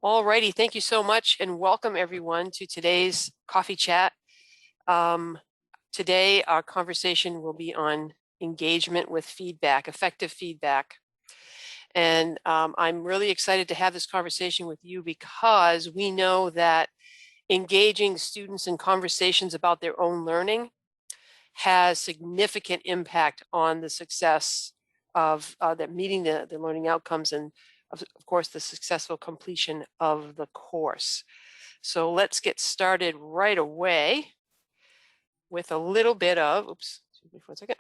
Alrighty, thank you so much and welcome everyone to today's coffee chat. Today our conversation will be on engagement with feedback, effective feedback. And I'm really excited to have this conversation with you because we know that engaging students in conversations about their own learning has significant impact on the success of meeting the learning outcomes and of course the successful completion of the course. So let's get started right away with a little bit of, excuse me for a second.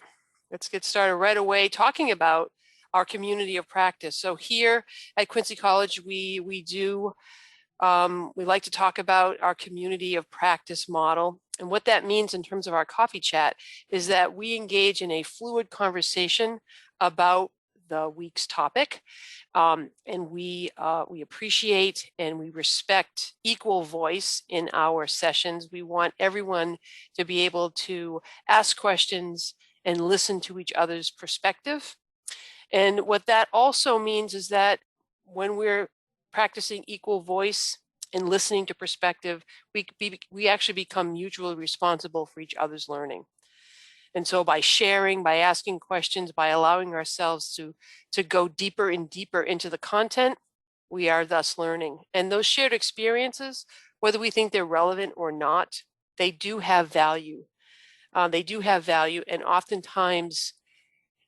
Let's get started right away talking about our community of practice. So here at Quincy College, we like to talk about our community of practice model. And what that means in terms of our coffee chat is that we engage in a fluid conversation about the week's topic. And we appreciate and we respect equal voice in our sessions. We want everyone to be able to ask questions and listen to each other's perspective. And what that also means is that when we're practicing equal voice and listening to perspective, we actually become mutually responsible for each other's learning. And so by sharing, by asking questions, by allowing ourselves to go deeper and deeper into the content, we are thus learning. And those shared experiences, whether we think they're relevant or not, they do have value. They do have value, and oftentimes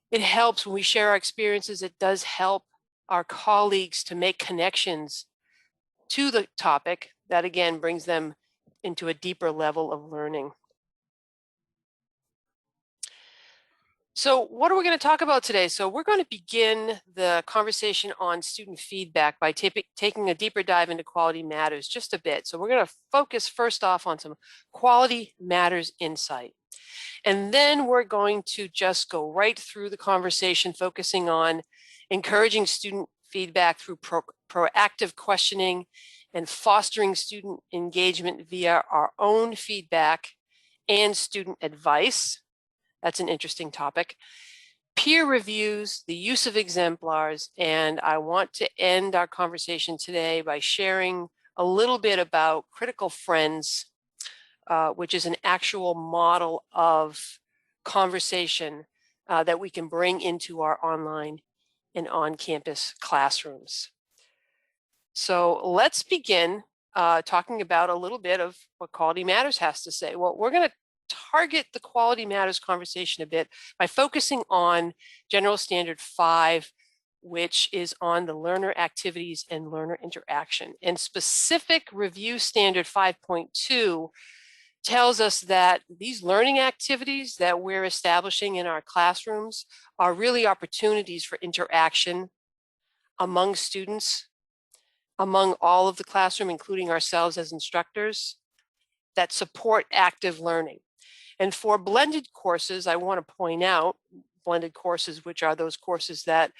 it helps when we share our experiences. It does help our colleagues to make connections to the topic that again brings them into a deeper level of learning. So what are we going to talk about today? So we're going to begin the conversation on student feedback by taking a deeper dive into quality matters just a bit. So we're going to focus first off on some quality matters insight. And then we're going to just go right through the conversation, focusing on encouraging student feedback through proactive questioning and fostering student engagement via our own feedback and student advice. That's an interesting topic. Peer reviews, the use of exemplars, and I want to end our conversation today by sharing a little bit about Critical Friends, which is an actual model of conversation that we can bring into our online and on-campus classrooms. So let's begin talking about a little bit of what Quality Matters has to say. Well, we're going to target the Quality Matters conversation a bit by focusing on General Standard 5, which is on the learner activities and learner interaction. And specific Review Standard 5.2 tells us that these learning activities that we're establishing in our classrooms are really opportunities for interaction among students, among all of the classroom, including ourselves as instructors, that support active learning. And for blended courses, I want to point out blended courses, which are those courses that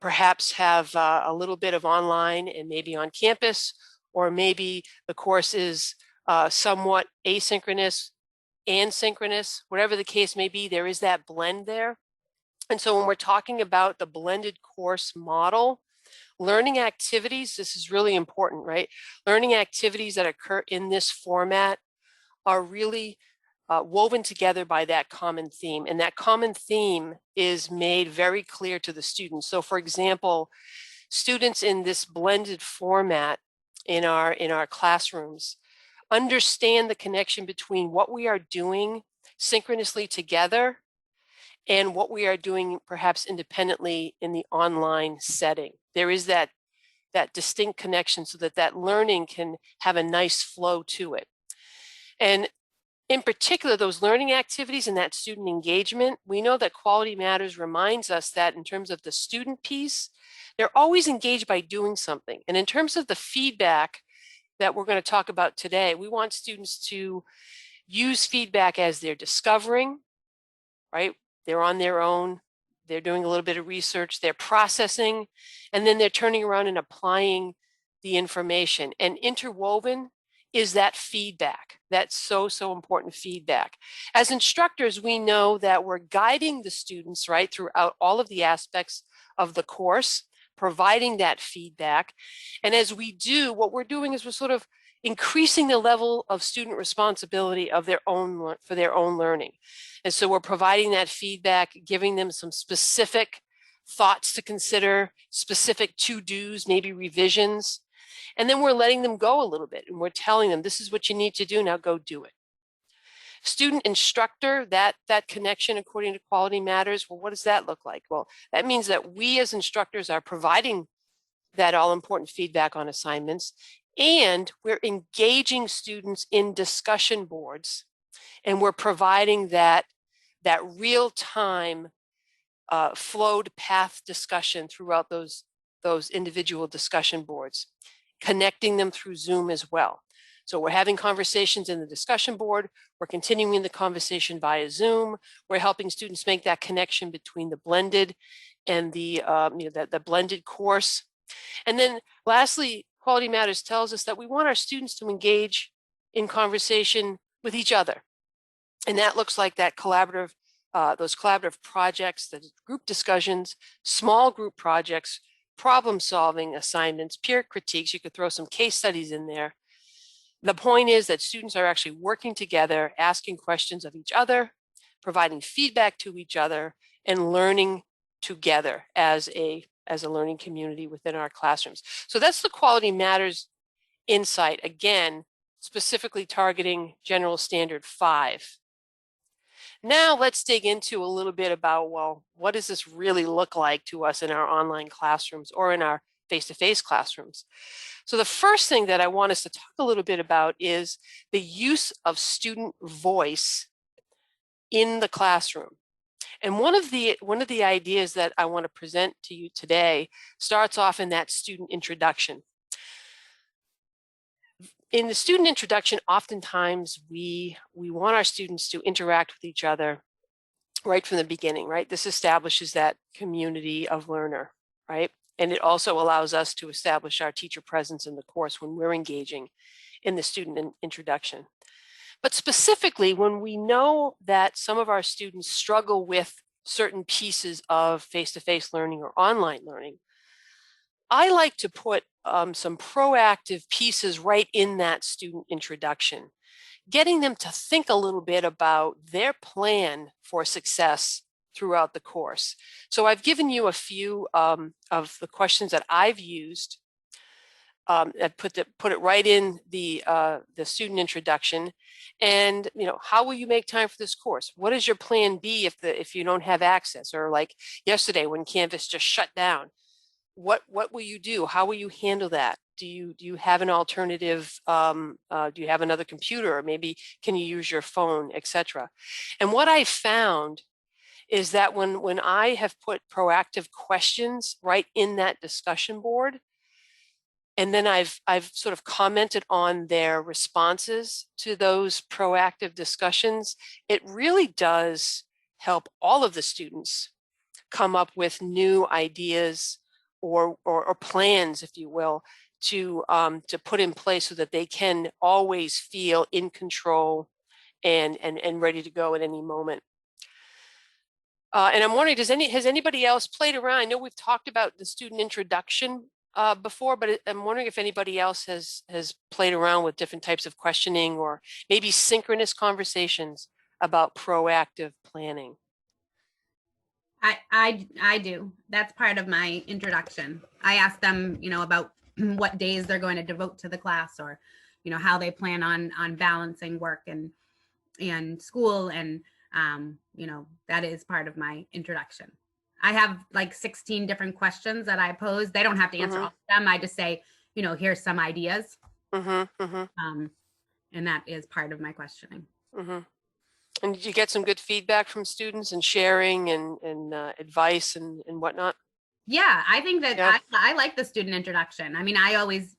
perhaps have a little bit of online and maybe on campus, or maybe the course is somewhat asynchronous and synchronous, whatever the case may be, there is that blend there. And so when we're talking about the blended course model, learning activities, this is really important, right? Learning activities that occur in this format are really woven together by that common theme. And that common theme is made very clear to the students. So for example, students in this blended format in our classrooms understand the connection between what we are doing synchronously together and what we are doing perhaps independently in the online setting. There is that distinct connection so that learning can have a nice flow to it. And in particular, those learning activities and that student engagement, we know that Quality Matters reminds us that in terms of the student piece, they're always engaged by doing something. And in terms of the feedback that we're going to talk about today, we want students to use feedback as they're discovering, right? They're on their own, they're doing a little bit of research, they're processing, and then they're turning around and applying the information. And interwoven is that feedback. That's so important feedback. As instructors, we know that we're guiding the students, right, throughout all of the aspects of the course, providing that feedback. And as we do, what we're doing is we're sort of increasing the level of student responsibility of for their own learning. And so we're providing that feedback, giving them some specific thoughts to consider, specific to-dos, maybe revisions. And then we're letting them go a little bit, and we're telling them, this is what you need to do, now go do it. Student instructor, that connection according to Quality Matters, well, what does that look like? Well, that means that we as instructors are providing that all-important feedback on assignments, and we're engaging students in discussion boards, and we're providing that real-time flowed path discussion throughout those individual discussion boards, connecting them through Zoom as well. So we're having conversations in the discussion board, we're continuing the conversation via Zoom, we're helping students make that connection between the blended and the blended course. And then lastly, Quality Matters tells us that we want our students to engage in conversation with each other. And that looks like that collaborative, those collaborative projects, the group discussions, small group projects, problem solving assignments, peer critiques. You could throw some case studies in there. The point is that students are actually working together, asking questions of each other, providing feedback to each other, and learning together as a learning community within our classrooms. So that's the Quality Matters insight, again, specifically targeting General Standard 5. Now let's dig into a little bit about, well, what does this really look like to us in our online classrooms or in our face-to-face classrooms? So the first thing that I want us to talk a little bit about is the use of student voice in the classroom. And one of the ideas that I want to present to you today starts off in that student introduction. In the student introduction, oftentimes we want our students to interact with each other right from the beginning, right? This establishes that community of learner, right? And it also allows us to establish our teacher presence in the course when we're engaging in the student introduction. But specifically, when we know that some of our students struggle with certain pieces of face-to-face learning or online learning, I like to put some proactive pieces right in that student introduction, getting them to think a little bit about their plan for success throughout the course. So I've given you a few of the questions that I've used. I put it right in the student introduction, and how will you make time for this course? What is your plan B if you don't have access? Or like yesterday when Canvas just shut down, what will you do? How will you handle that? Do you have an alternative? Do you have another computer? Or maybe can you use your phone, etc. And what I found is that when I have put proactive questions right in that discussion board, and then I've sort of commented on their responses to those proactive discussions, it really does help all of the students come up with new ideas or plans, if you will, to put in place so that they can always feel in control and ready to go at any moment. And I'm wondering, has anybody else played around? I know we've talked about the student introduction before, but I'm wondering if anybody else has played around with different types of questioning or maybe synchronous conversations about proactive planning. I do. That's part of my introduction. I ask them, about what days they're going to devote to the class, or, how they plan on balancing work and school, and that is part of my introduction. I have like 16 different questions that I pose. They don't have to answer all of them. I just say, here's some ideas. And that is part of my questioning. And did you get some good feedback from students and sharing and advice and whatnot? Yeah, I think that I like the student introduction. I mean, I always,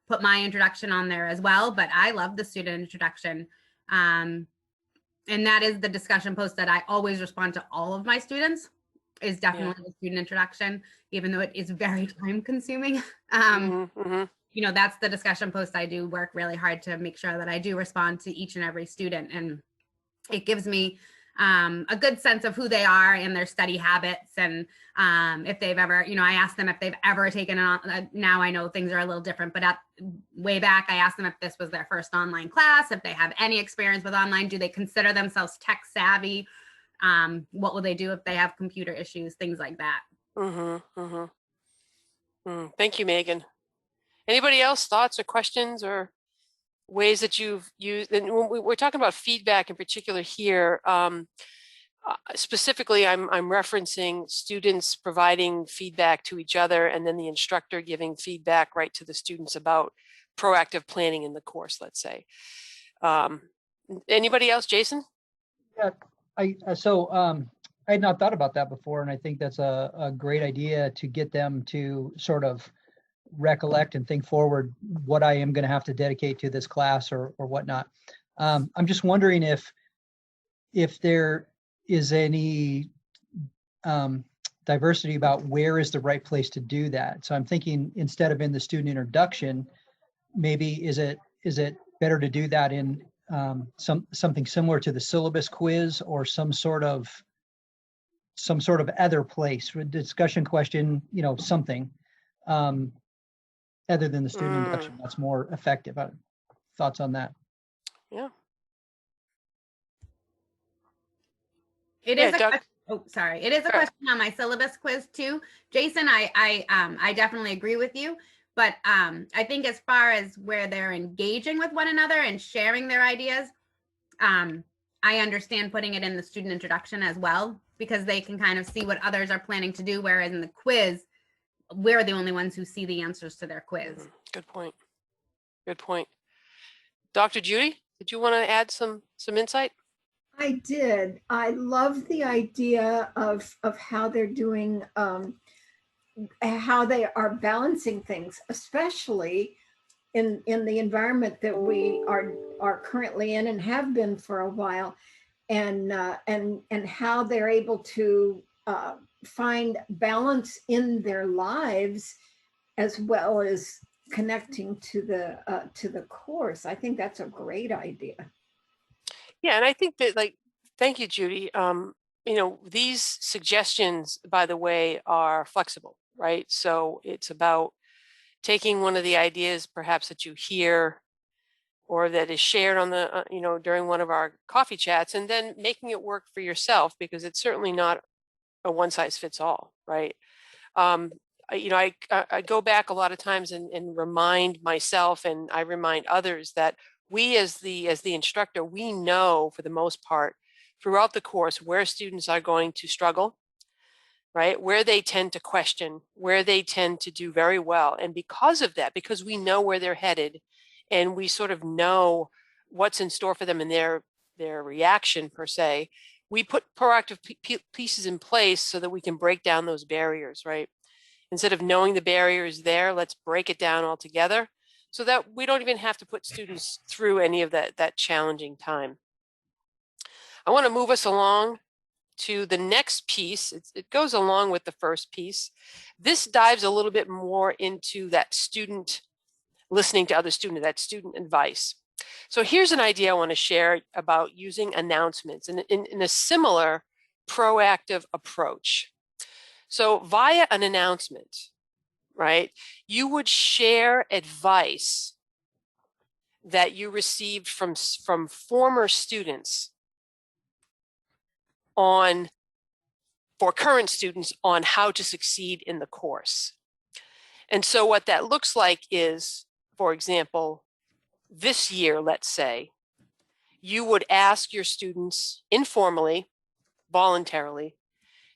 put my introduction on there as well, but I love the student introduction. And that is the discussion post that I always respond to all of my students, is definitely the student introduction, even though it is very time consuming. That's the discussion post. I do work really hard to make sure that I do respond to each and every student, and it gives me a good sense of who they are and their study habits. And if they've ever, I asked them if they've ever taken now I know things are a little different, but way back, I asked them if this was their first online class, if they have any experience with online, do they consider themselves tech savvy? What will they do if they have computer issues, things like that. Thank you, Megan. Anybody else, thoughts or questions or ways that you've used? And when we're talking about feedback in particular here, specifically, I'm referencing students providing feedback to each other and then the instructor giving feedback right to the students about proactive planning in the course, let's say. Anybody else, Jason? Yeah, I had not thought about that before, and I think that's a great idea to get them to sort of recollect and think forward what I am going to have to dedicate to this class or whatnot. I'm just wondering if there is any diversity about where is the right place to do that. So I'm thinking instead of in the student introduction, maybe is it better to do that in something similar to the syllabus quiz or some sort of other place with discussion question, something other than the student introduction that's more effective. Thoughts on that? Yeah. It is It is a question on my syllabus quiz too, Jason. I definitely agree with you, but I think as far as where they're engaging with one another and sharing their ideas, I understand putting it in the student introduction as well, because they can kind of see what others are planning to do, whereas in the quiz, we're the only ones who see the answers to their quiz. Good point. Good point. Dr. Judy, did you want to add some insight? I did. I love the idea of how they're doing, how they are balancing things, especially in the environment that we are currently in and have been for a while, and how they're able to find balance in their lives as well as connecting to the course. I think that's a great idea. Yeah, and I think that, thank you, Judy. These suggestions, by the way, are flexible, right? So it's about taking one of the ideas perhaps that you hear or that is shared on the, during one of our coffee chats, and then making it work for yourself, because it's certainly not a one size fits all, right? I go back a lot of times and remind myself, and I remind others that we as the instructor, we know for the most part throughout the course where students are going to struggle, right? Where they tend to question, where they tend to do very well. And because of that, because we know where they're headed and we sort of know what's in store for them and their reaction per se, we put proactive pieces in place so that we can break down those barriers, right? Instead of knowing the barriers there, let's break it down altogether so that we don't even have to put students through any of that challenging time. I want to move us along to the next piece. It goes along with the first piece. This dives a little bit more into that student listening to other students, that student advice. So here's an idea I want to share about using announcements in a similar proactive approach. So via an announcement, right, you would share advice that you received from former students for current students on how to succeed in the course. And so what that looks like is, for example, this year, let's say, you would ask your students informally, voluntarily,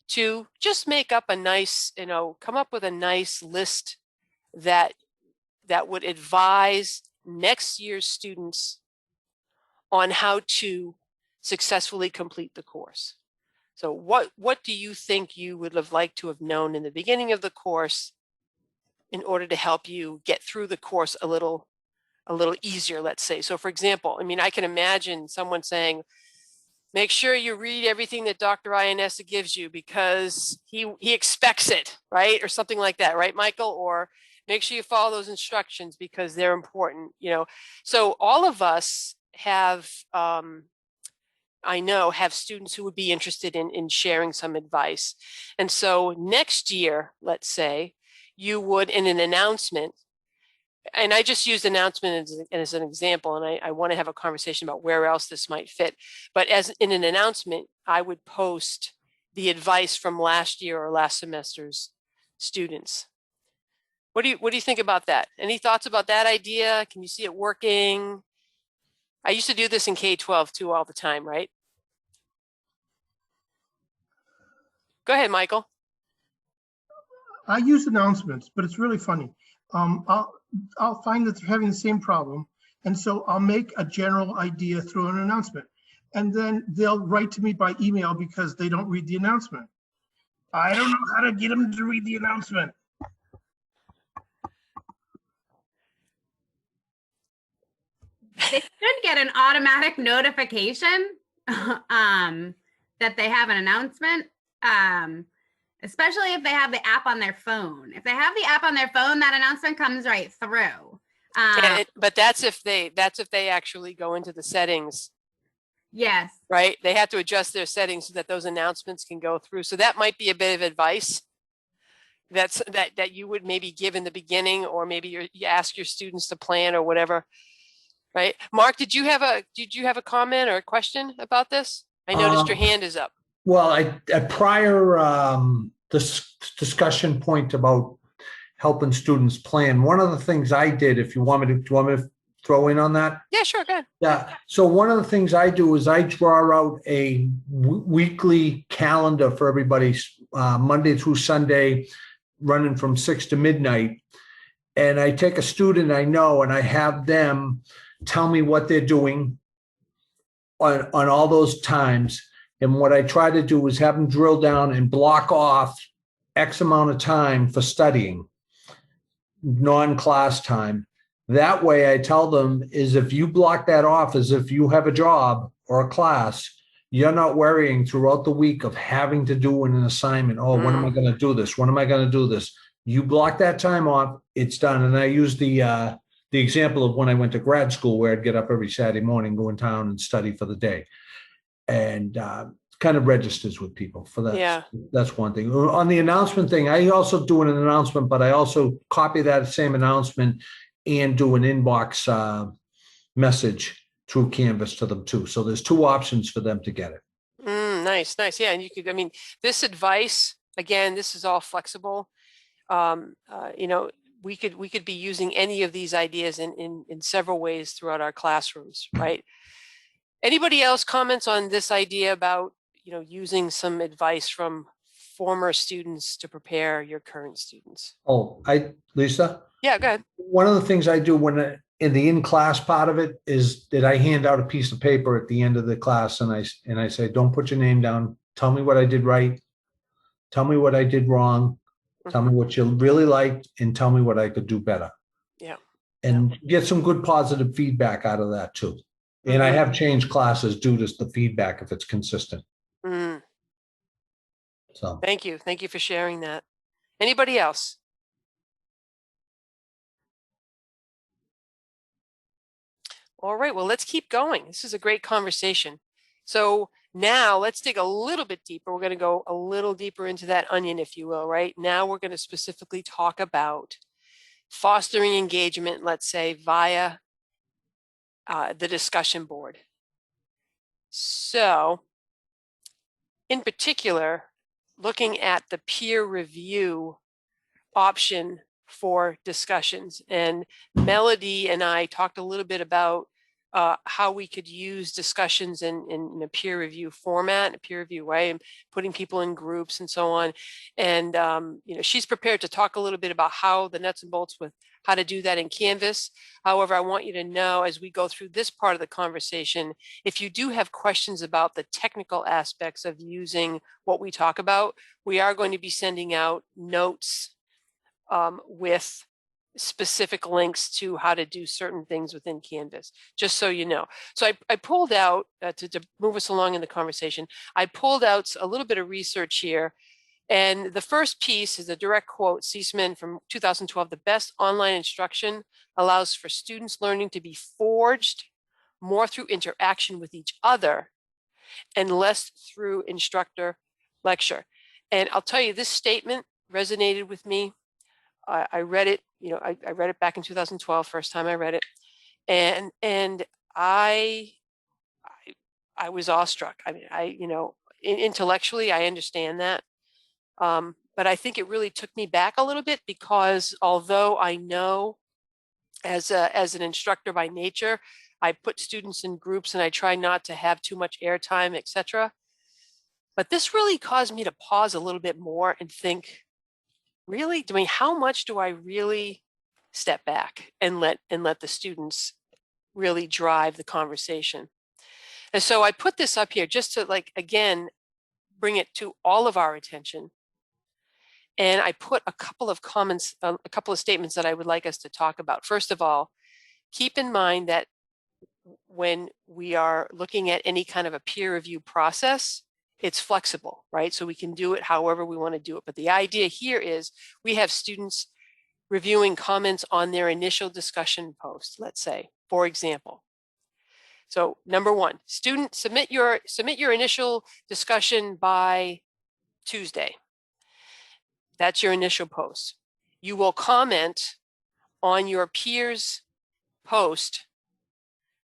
to just make up a nice, come up with a nice list that would advise next year's students on how to successfully complete the course. So what do you think you would have liked to have known in the beginning of the course in order to help you get through the course a little easier, let's say? So for example, I can imagine someone saying, make sure you read everything that Dr. Ionessa gives you because he expects it, right? Or something like that, right, Michael? Or make sure you follow those instructions because they're important, So all of us have I know, have students who would be interested in sharing some advice. And so next year, let's say, you would, in an announcement, and I just used announcement as an example, and I want to have a conversation about where else this might fit. But as in an announcement, I would post the advice from last year or last semester's students. What do you think about that? Any thoughts about that idea? Can you see it working? I used to do this in K-12 too all the time, right? Go ahead, Michael. I use announcements, but it's really funny. I'll find that they're having the same problem, and so I'll make a general idea through an announcement, and then they'll write to me by email because they don't read the announcement. I don't know how to get them to read the announcement. They should get an automatic notification that they have an announcement, especially if they have the app on their phone. If they have the app on their phone, that announcement comes right through. But that's if they actually go into the settings. Yes. Right. They have to adjust their settings so that those announcements can go through. So that might be a bit of advice that you would maybe give in the beginning, or maybe you ask your students to plan or whatever. Right. Mark, did you have a comment or a question about this? I noticed your hand is up. Well, a prior this discussion point about helping students plan. One of the things I did, if you want me to, do you want me to throw in on that? Yeah, sure. Go ahead. Yeah. So one of the things I do is I draw out a weekly calendar for everybody, Monday through Sunday, running from 6 to midnight. And I take a student I know and I have them tell me what they're doing on all those times. And what I try to do is have them drill down and block off X amount of time for studying, non-class time. That way I tell them is if you block that off as if you have a job or a class, you're not worrying throughout the week of having to do an assignment. Oh, when am I going to do this? When am I going to do this? You block that time off, it's done. And I use the example of when I went to grad school where I'd get up every Saturday morning, go in town and study for the day. And kind of registers with people for that. Yeah. That's one thing. On the announcement thing, I also do an announcement, but I also copy that same announcement and do an inbox message through Canvas to them too. So there's 2 options for them to get it. Nice. Yeah. And you could, I mean, this advice, again, this is all flexible. We could be using any of these ideas in several ways throughout our classrooms, right? Anybody else comments on this idea about, using some advice from former students to prepare your current students? Oh, Lisa? Yeah, go ahead. One of the things I do when in the in-class part of it is that I hand out a piece of paper at the end of the class and I say, don't put your name down. Tell me what I did right. Tell me what I did wrong. Tell me what you really liked and tell me what I could do better. Yeah. And get some good positive feedback out of that too. And I have changed classes due to the feedback if it's consistent. So thank you for sharing that. Anybody else? All right, well, let's keep going. This is a great conversation. So now let's dig a little bit deeper. We're going to go a little deeper into that onion, if you will, right? Now we're going to specifically talk about fostering engagement, let's say, via the discussion board. So in particular, looking at the peer review option for discussions. And Melody and I talked a little bit about how we could use discussions in a peer review format, a peer review way, and putting people in groups and so on. And she's prepared to talk a little bit about how the nuts and bolts with how to do that in Canvas. However, I want you to know as we go through this part of the conversation, if you do have questions about the technical aspects of using what we talk about, we are going to be sending out notes with specific links to how to do certain things within Canvas, just so you know. So I pulled out, to move us along in the conversation, I pulled out a little bit of research here. And the first piece is a direct quote, Seisman from 2012, the best online instruction allows for students learning to be forged more through interaction with each other and less through instructor lecture. And I'll tell you, this statement resonated with me. I read it, I read it back in 2012, first time I read it. And I was awestruck. I mean, intellectually, I understand that. But I think it really took me back a little bit, because although I know as an instructor by nature, I put students in groups and I try not to have too much airtime, etc. But this really caused me to pause a little bit more and think, really, I mean, how much do I really step back and let the students really drive the conversation? And so I put this up here just to, like, again, bring it to all of our attention. And I put a couple of comments, a couple of statements that I would like us to talk about. First of all, keep in mind that when we are looking at any kind of a peer review process, it's flexible, right? So we can do it however we want to do it. But the idea here is we have students reviewing comments on their initial discussion post, let's say, for example. So number one, student, submit your initial discussion by Tuesday. That's your initial post. You will comment on your peers' post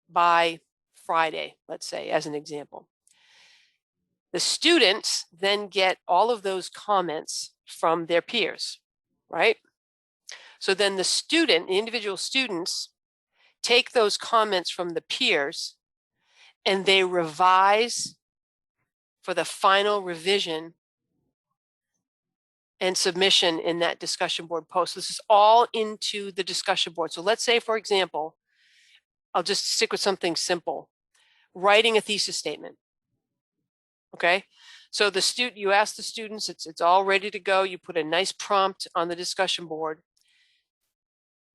by Friday, let's say, as an example. The students then get all of those comments from their peers, right? So then the individual students take those comments from the peers and they revise for the final revision and submission in that discussion board post. This is all into the discussion board. So let's say, for example, I'll just stick with something simple, writing a thesis statement. Okay, so you ask the students, it's all ready to go. You put a nice prompt on the discussion board,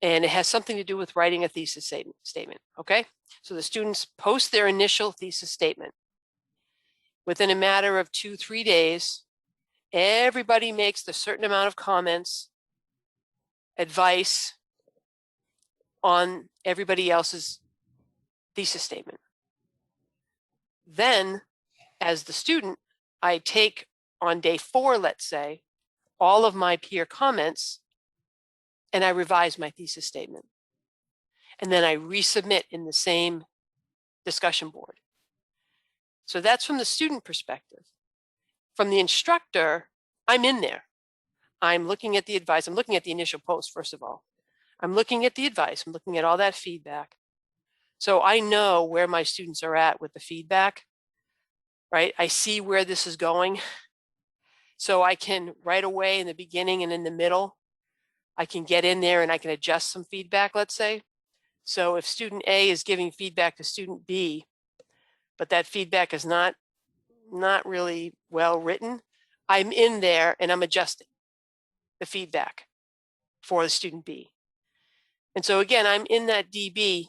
and it has something to do with writing a thesis statement. Okay, so the students post their initial thesis statement. Within a matter of 2-3 days, everybody makes a certain amount of comments, advice on everybody else's thesis statement. Then, as the student, I take on day 4, let's say, all of my peer comments and I revise my thesis statement. And then I resubmit in the same discussion board. So that's from the student perspective. From the instructor, I'm in there. I'm looking at the advice. I'm looking at the initial post, first of all. I'm looking at the advice. I'm looking at all that feedback. So I know where my students are at with the feedback, right? I see where this is going. So I can right away in the beginning and in the middle, I can get in there and I can adjust some feedback, let's say. So if student A is giving feedback to student B, but that feedback is not really well written, I'm in there and I'm adjusting the feedback for the student B. And so again, I'm in that DB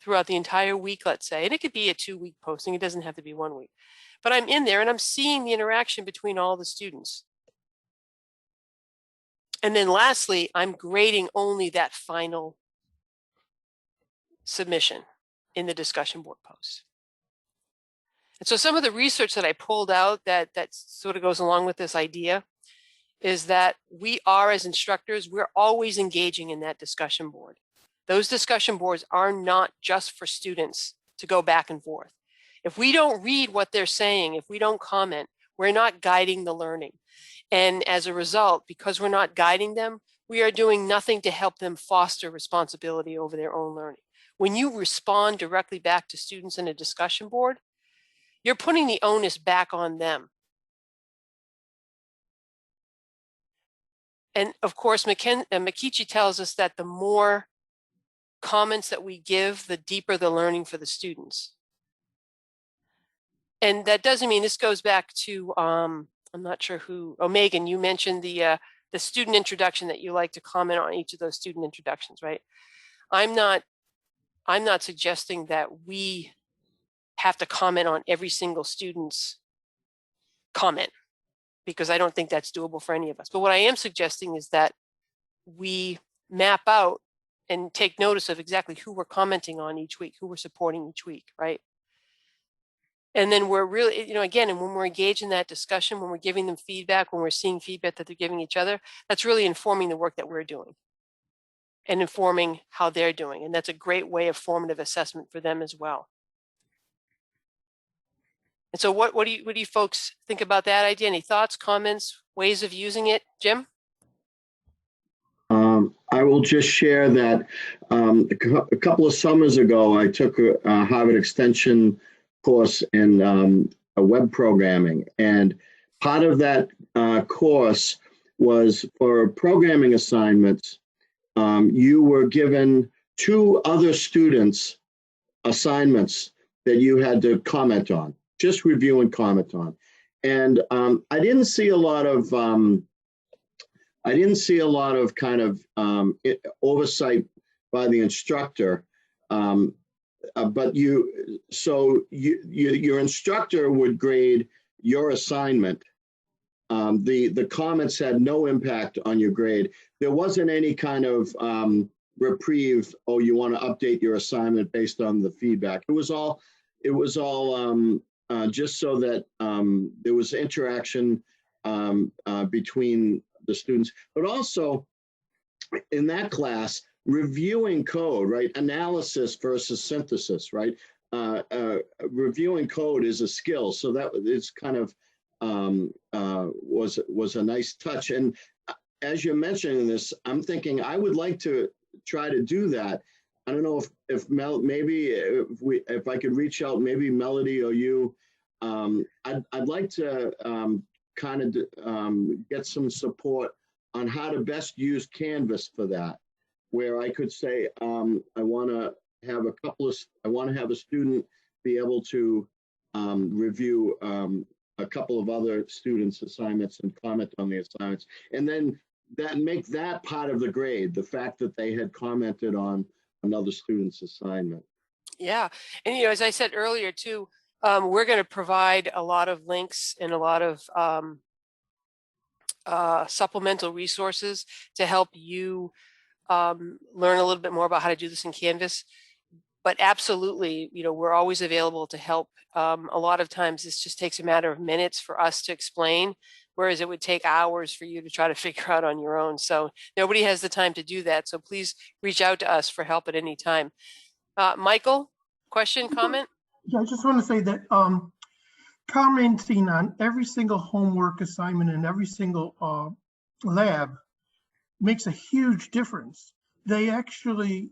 throughout the entire week, let's say, and it could be a 2-week posting. It doesn't have to be 1 week, but I'm in there and I'm seeing the interaction between all the students. And then lastly, I'm grading only that final submission in the discussion board post. And so some of the research that I pulled out that sort of goes along with this idea is that we are, as instructors, we're always engaging in that discussion board. Those discussion boards are not just for students to go back and forth. If we don't read what they're saying, if we don't comment, we're not guiding the learning. And as a result, because we're not guiding them, we are doing nothing to help them foster responsibility over their own learning. When you respond directly back to students in a discussion board, you're putting the onus back on them. And of course, McKeechee tells us that the more comments that we give, the deeper the learning for the students. And that doesn't mean, this goes back to, I'm not sure who, Megan, you mentioned the student introduction, that you like to comment on each of those student introductions, right? I'm not suggesting that we have to comment on every single student's comment, because I don't think that's doable for any of us. But what I am suggesting is that we map out and take notice of exactly who we're commenting on each week, who we're supporting each week, right? And then we're really, again, and when we're engaged in that discussion, when we're giving them feedback, when we're seeing feedback that they're giving each other, that's really informing the work that we're doing and informing how they're doing. And that's a great way of formative assessment for them as well. And so what do you folks think about that idea? Any thoughts, comments, ways of using it? Jim? I will just share that a couple of summers ago, I took a Harvard Extension course in web programming. And part of that course was for programming assignments. You were given 2 other students' assignments that you had to comment on, just review and comment on. And I didn't see a lot of kind of oversight by the instructor, but your instructor would grade your assignment. The comments had no impact on your grade. There wasn't any kind of reprieve. Oh, you want to update your assignment based on the feedback. It was all just so that there was interaction between the students, but also in that class, reviewing code, right? Analysis versus synthesis, right? Reviewing code is a skill. So that it's kind of was a nice touch. And as you're mentioning this, I'm thinking I would like to try to do that. I don't know if I could reach out, maybe Melody or you, I'd like to kind of get some support on how to best use Canvas for that, where I could say, I want to have a student be able to review a couple of other students' assignments and comment on the assignments, and then make that part of the grade, the fact that they had commented on another student's assignment. Yeah, and as I said earlier too, we're going to provide a lot of links and a lot of supplemental resources to help you learn a little bit more about how to do this in Canvas. But absolutely, we're always available to help. A lot of times this just takes a matter of minutes for us to explain, whereas it would take hours for you to try to figure out on your own. So nobody has the time to do that. So please reach out to us for help at any time. Michael, question, comment? Yeah, I just want to say that commenting on every single homework assignment and every single lab makes a huge difference. They actually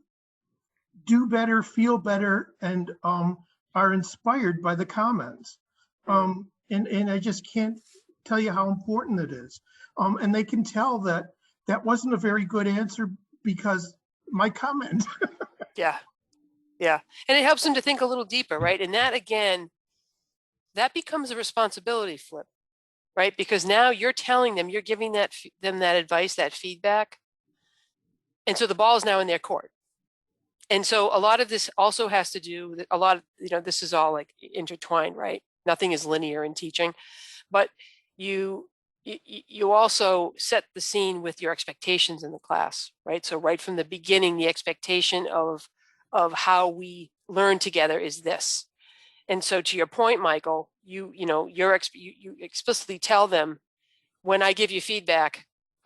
do better, feel better, and are inspired by the comments. And I just can't tell you how important it is. And they can tell that that wasn't a very good answer because my comment. Yeah. Yeah. And it helps them to think a little deeper, right? And that, again, that becomes a responsibility flip, right? Because now you're telling them, you're giving them that advice, that feedback. And so the ball is now in their court. And so a lot of this also has to do with this is all like intertwined, right? Nothing is linear in teaching, but you also set the scene with your expectations in the class, right? So right from the beginning, the expectation of how we learn together is this. And so to your point, Michael, you explicitly tell them, when I give you feedback,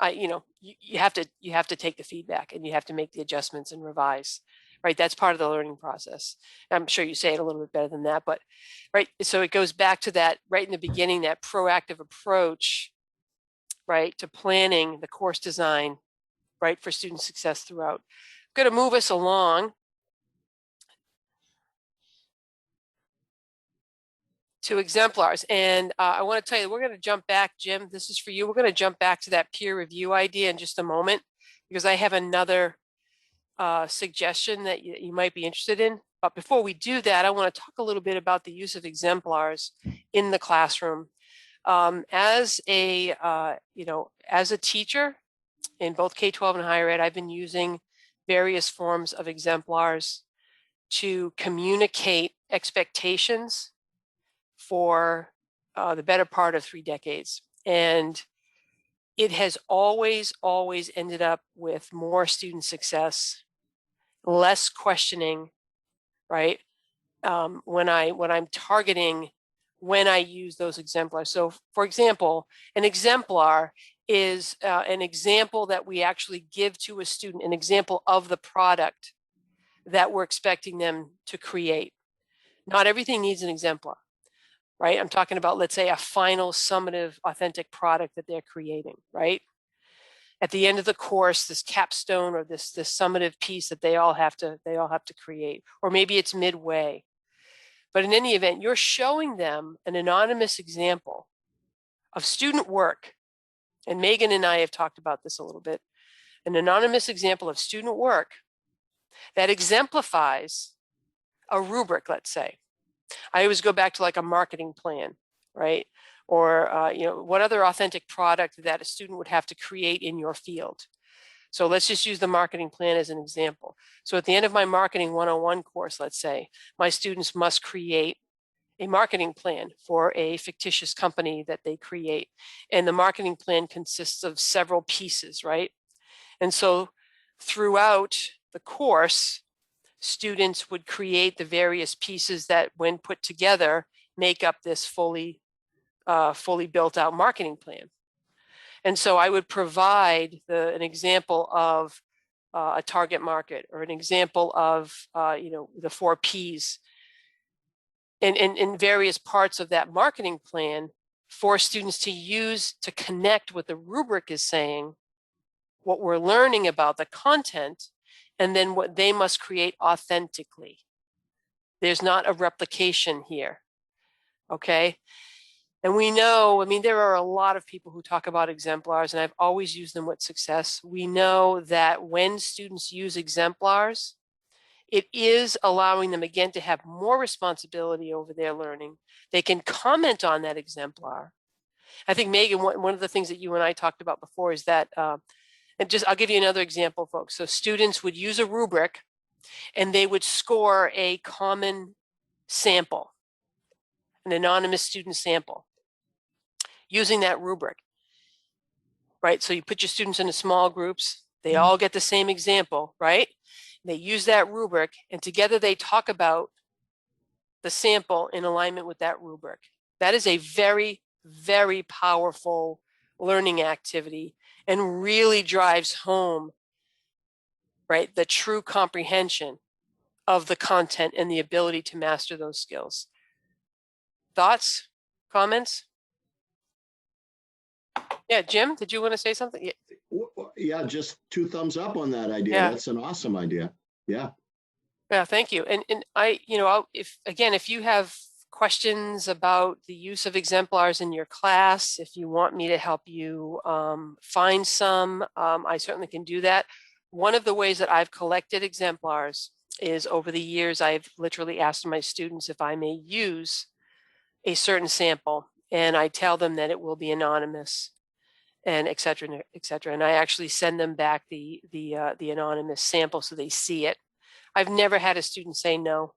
you have to take the feedback and you have to make the adjustments and revise, right? That's part of the learning process. I'm sure you say it a little bit better than that, but right. So it goes back to that right in the beginning, that proactive approach, right, to planning the course design, right, for student success throughout. I'm going to move us along to exemplars. And I want to tell you, we're going to jump back, Jim, this is for you. We're going to jump back to that peer review idea in just a moment, because I have another suggestion that you might be interested in. But before we do that, I want to talk a little bit about the use of exemplars in the classroom. As a teacher in both K-12 and higher ed, I've been using various forms of exemplars to communicate expectations for the better part of 3 decades. And it has always ended up with more student success, less questioning, right? When I'm targeting when I use those exemplars. So for example, an exemplar is an example that we actually give to a student, an example of the product that we're expecting them to create. Not everything needs an exemplar, right? I'm talking about, let's say, a final summative authentic product that they're creating, right? At the end of the course, this capstone or this summative piece that they all have to create, or maybe it's midway. But in any event, you're showing them an anonymous example of student work. And Megan and I have talked about this a little bit. An anonymous example of student work that exemplifies a rubric, let's say. I always go back to like a marketing plan, right? Or, you know, what other authentic product that a student would have to create in your field. So let's just use the marketing plan as an example. So at the end of my marketing 101 course, let's say, my students must create a marketing plan for a fictitious company that they create. And the marketing plan consists of several pieces, right? And so throughout the course, students would create the various pieces that, when put together, make up this fully built out marketing plan. And so I would provide an example of a target market, or an example of you know, the 4 Ps, and in various parts of that marketing plan for students to use to connect what the rubric is saying, what we're learning about the content, and then what they must create authentically. There's not a replication here, okay? And we know, I mean, there are a lot of people who talk about exemplars, and I've always used them with success. We know that when students use exemplars, it is allowing them, again, to have more responsibility over their learning. They can comment on that exemplar. I think, Megan, one of the things that you and I talked about before is that, and just, I'll give you another example, folks. So students would use a rubric and they would score a common sample, an anonymous student sample, using that rubric, right? So you put your students into small groups, they all get the same example, right? They use that rubric, and together they talk about the sample in alignment with that rubric. That is a very, very powerful learning activity, and really drives home, right, the true comprehension of the content and the ability to master those skills. Thoughts, comments? Yeah, Jim, did you want to say something? Yeah, just 2 thumbs up on that idea. Yeah. That's an awesome idea. Yeah. Yeah, thank you. And I, you know, if you have questions about the use of exemplars in your class, if you want me to help you find some, I certainly can do that. One of the ways that I've collected exemplars is, over the years, I've literally asked my students if I may use a certain sample, and I tell them that it will be anonymous, and et cetera, et cetera. And I actually send them back the anonymous sample so they see it. I've never had a student say no,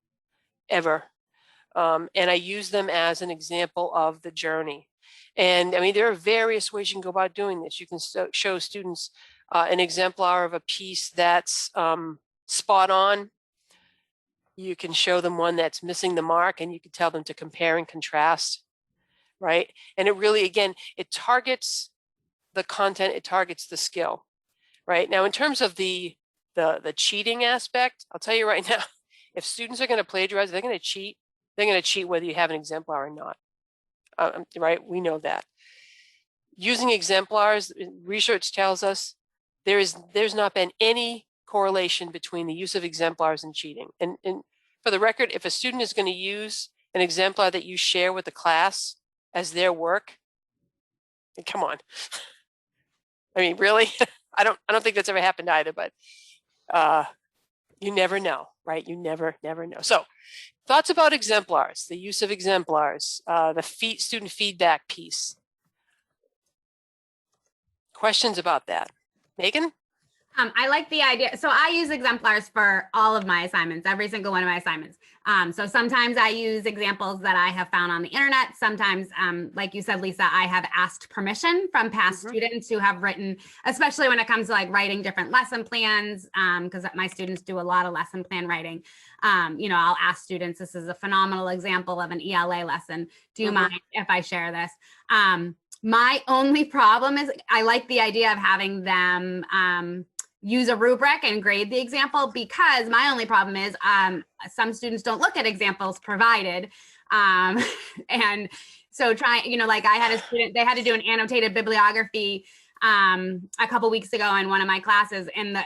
ever. And I use them as an example of the journey. And I mean, there are various ways you can go about doing this. You can show students an exemplar of a piece that's spot on. You can show them one that's missing the mark, and you can tell them to compare and contrast, right? And it really, again, it targets the content, it targets the skill, right? Now, in terms of the cheating aspect, I'll tell you right now, if students are going to plagiarize, they're going to cheat. They're going to cheat whether you have an exemplar or not, right? We know that. Using exemplars, research tells us there's not been any correlation between the use of exemplars and cheating. And for the record, if a student is going to use an exemplar that you share with the class as their work, come on. I mean, really? I don't think that's ever happened either, but you never know, right? You never know. So, thoughts about exemplars, the use of exemplars, the student feedback piece. Questions about that? Megan? I like the idea. So I use exemplars for all of my assignments, every single one of my assignments. So sometimes I use examples that I have found on the internet. Sometimes, like you said, Lisa, I have asked permission from past students who have written, especially when it comes to like writing different lesson plans, because my students do a lot of lesson plan writing. I'll ask students, this is a phenomenal example of an ELA lesson. Do you mind if I share this? My only problem is I like the idea of having them use a rubric and grade the example, because my only problem is some students don't look at examples provided. And so like I had a student, they had to do an annotated bibliography a couple weeks ago in one of my classes, and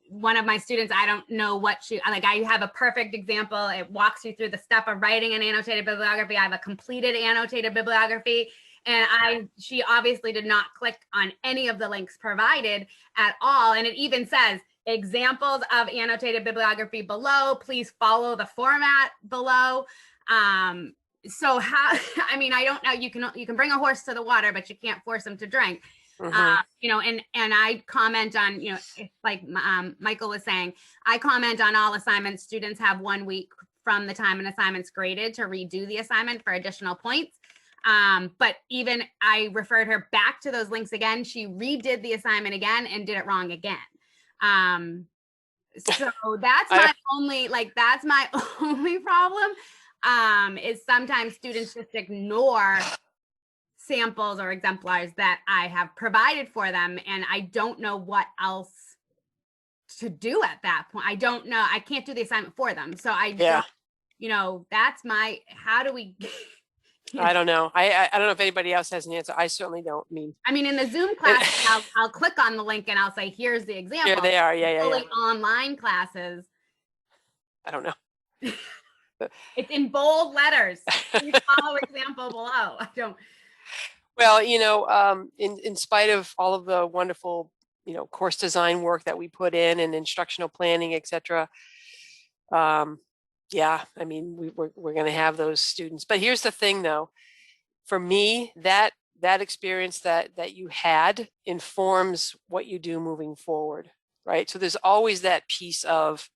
one of my students, I don't know what I have a perfect example. It walks you through the step of writing an annotated bibliography. I have a completed annotated bibliography. And she obviously did not click on any of the links provided at all. And it even says examples of annotated bibliography below, please follow the format below. So how, I don't know, you can bring a horse to the water, but you can't force them to drink. And I comment on, like Michael was saying, I comment on all assignments. Students have 1 week from the time an assignment's graded to redo the assignment for additional points. But even I referred her back to those links again. She redid the assignment again and did it wrong again. So that's my only problem, is sometimes students just ignore samples or exemplars that I have provided for them. And I don't know what else to do at that point. I don't know. I can't do the assignment for them. So that's how do we I don't know. I don't know if anybody else has an answer. I certainly don't. In the Zoom class, I'll click on the link and I'll say, here's the example. Here they are. Yeah. Online classes, I don't know. it's in bold letters. Please follow example below. I don't. Well, in spite of all of the wonderful, course design work that we put in and instructional planning, et cetera, yeah, we're going to have those students. But here's the thing, though. For me, that experience that you had informs what you do moving forward, right? So there's always that piece of,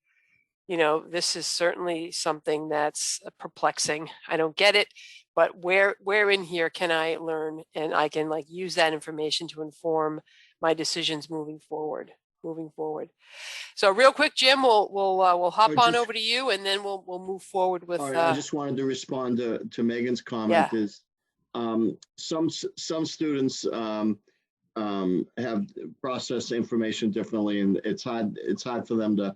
this is certainly something that's perplexing. I don't get it, but where in here can I learn, and I can use that information to inform my decisions moving forward. So real quick, Jim, we'll hop on over to you, and then we'll move forward with. All right, I just wanted to respond to Megan's comment. Yeah. Is some students have processed information differently, and it's hard for them to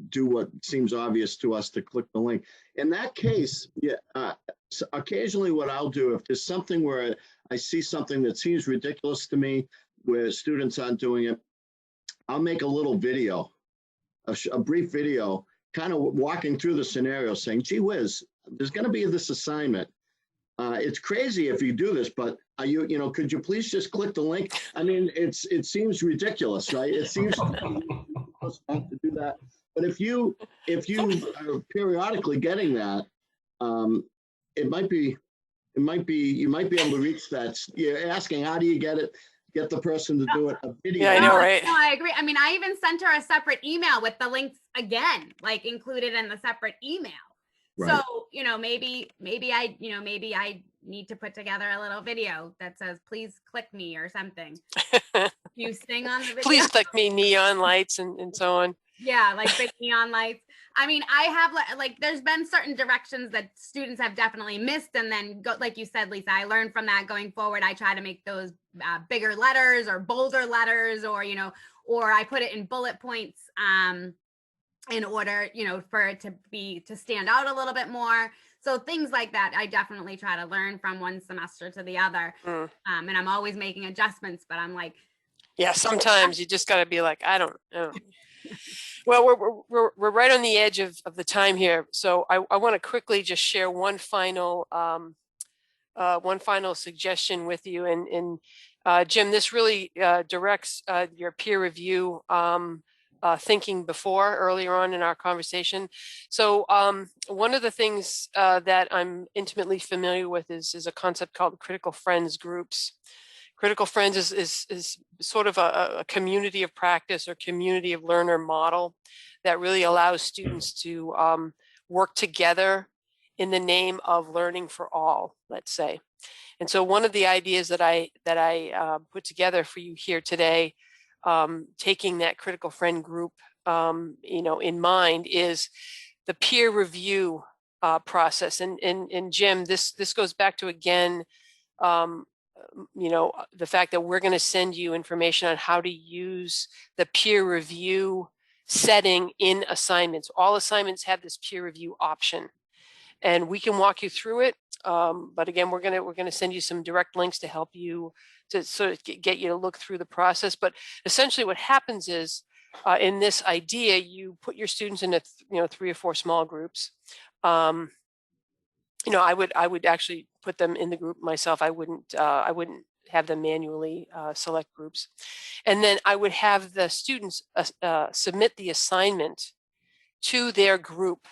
do what seems obvious to us, to click the link. In that case, so occasionally what I'll do, if there's something where I see something that seems ridiculous to me, where students aren't doing it, I'll make a little video, a brief video, kind of walking through the scenario, saying, gee whiz, there's going to be this assignment. It's crazy if you do this, but could you please just click the link? It seems ridiculous, right? It seems to do that. But if you are periodically getting that, you might be able to reach that. You're asking, how do you get the person to do it, a video? Yeah, I know, right? No, I agree. I even sent her a separate email with the links again, included in the separate email. Right. So, maybe I need to put together a little video that says, please click me or something. You sing on the video. Please click me, neon lights and so on. Yeah, big neon lights. I have there's been certain directions that students have definitely missed, and then like you said, Lisa, I learned from that. Going forward, I try to make those bigger letters or bolder letters, or I put it in bullet points in order for it to stand out a little bit more. So things like that, I definitely try to learn from one semester to the other. And I'm always making adjustments, but I'm like, yeah, sometimes you just got to be like, I don't know. Well, we're right on the edge of the time here, so I want to quickly just share one final suggestion with you. And Jim, this really directs your peer review thinking earlier on in our conversation. So one of the things that I'm intimately familiar with is a concept called critical friends groups. Critical Friends is sort of a community of practice or community of learner model that really allows students to work together in the name of learning for all, let's say. And so one of the ideas that I put together for you here today, taking that Critical Friend group, in mind, is the peer review process. And Jim, this goes back to, again, the fact that we're going to send you information on how to use the peer review setting in assignments. All assignments have this peer review option, and we can walk you through it. But again, we're going to send you some direct links to help you to sort of get you to look through the process. But essentially, what happens is, in this idea, you put your students into 3 or 4 small groups. I would actually put them in the group myself. I wouldn't have them manually select groups. And then I would have the students submit the assignment to their group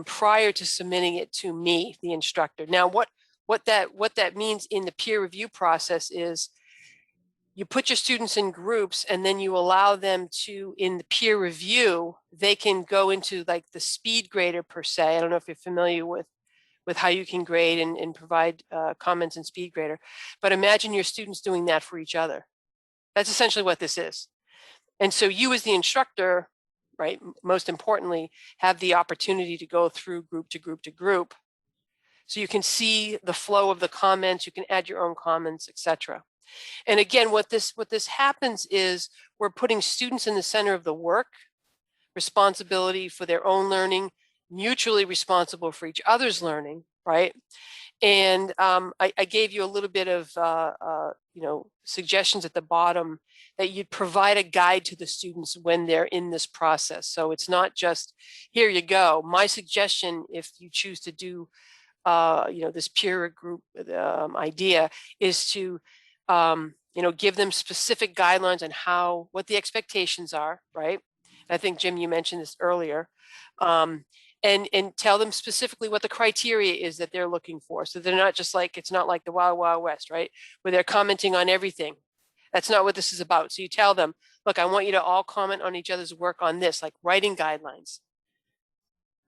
prior to submitting it to me, the instructor. Now, what that means in the peer review process is you put your students in groups, and then you allow them to, in the peer review, they can go into like the speed grader per se. I don't know if you're familiar with how you can grade and provide comments in speed grader, but imagine your students doing that for each other. That's essentially what this is. And so you, as the instructor, right, most importantly, have the opportunity to go through group to group to group, so you can see the flow of the comments. You can add your own comments, etc. And again, what this happens is we're putting students in the center of the work, responsibility for their own learning, mutually responsible for each other's learning, right? And I gave you a little bit of suggestions at the bottom that you'd provide a guide to the students when they're in this process. So it's not just, here you go. My suggestion, if you choose to do this peer group idea, is to give them specific guidelines on what the expectations are, right? I think, Jim, you mentioned this earlier, and tell them specifically what the criteria is that they're looking for. So they're not just like, it's not like the Wild Wild West, right? Where they're commenting on everything. That's not what this is about. So you tell them, look, I want you to all comment on each other's work on this, like writing guidelines,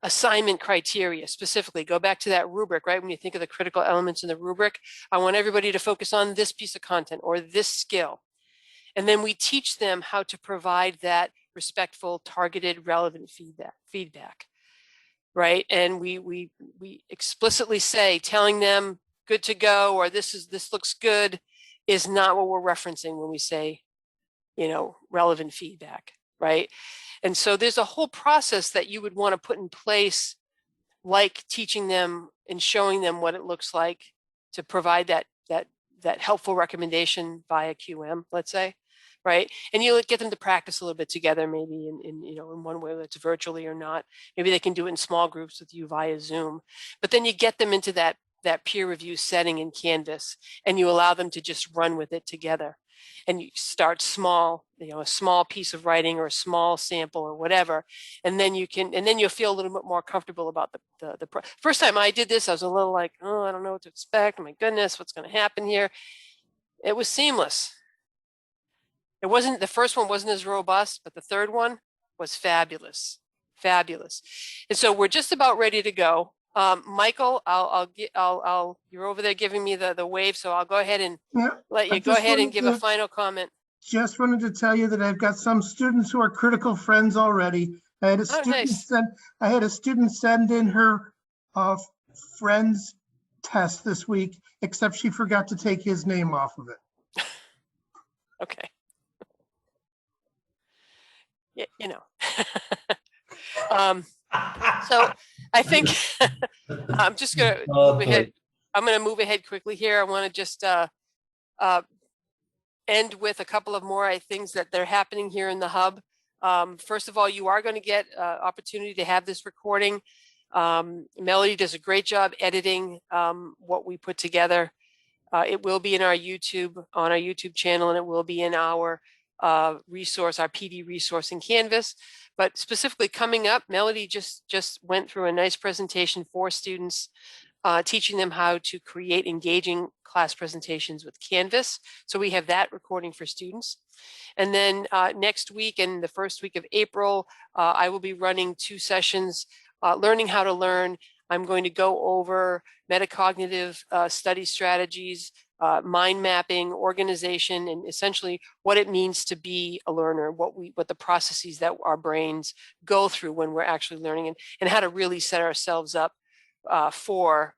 assignment criteria, specifically go back to that rubric, right? When you think of the critical elements in the rubric, I want everybody to focus on this piece of content or this skill. And then we teach them how to provide that respectful, targeted, relevant feedback, right? And we explicitly say, telling them good to go or this looks good is not what we're referencing when we say, relevant feedback, right? And so there's a whole process that you would want to put in place, like teaching them and showing them what it looks like to provide that helpful recommendation via QM, let's say, right? And you get them to practice a little bit together, maybe in one way, that's virtually or not. Maybe they can do it in small groups with you via Zoom. But then you get them into that peer review setting in Canvas, and you allow them to just run with it together. And you start small, a small piece of writing or a small sample or whatever, and then you'll feel a little bit more comfortable about the first time I did this, I was a little like, oh, I don't know what to expect. Oh my goodness, what's going to happen here? It was seamless. The first one wasn't as robust, but the third one was fabulous. And so we're just about ready to go. Michael, you're over there giving me the wave, so I'll go ahead and let you go ahead and give a final comment. Just wanted to tell you that I've got some students who are critical friends already. I had a student send in her friends test this week, except she forgot to take his name off of it. Okay. Yeah, so I think I'm just going to move ahead. I'm going to move ahead quickly here. I want to just end with a couple of more things that they're happening here in the hub. First of all, you are going to get opportunity to have this recording. Melody does a great job editing what we put together. It will be in on our YouTube channel, and it will be in our resource, our PD resource in Canvas. But specifically coming up, Melody just went through a nice presentation for students teaching them how to create engaging class presentations with Canvas. So we have that recording for students. And then next week and the first week of April, I will be running 2 sessions, learning how to learn. I'm going to go over metacognitive study strategies, mind mapping, organization, and essentially what it means to be a learner, what the processes that our brains go through when we're actually learning, and how to really set ourselves up for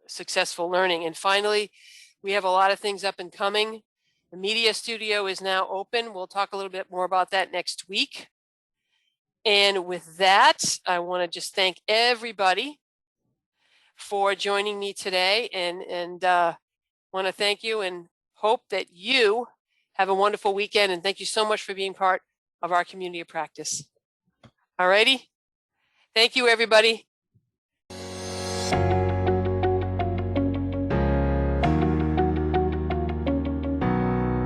successful learning. And finally, we have a lot of things up and coming. The media studio is now open. We'll talk a little bit more about that next week. And with that, I want to just thank everybody for joining me today, and want to thank you and hope that you have a wonderful weekend. And thank you so much for being part of our community of practice. All righty. Thank you, everybody.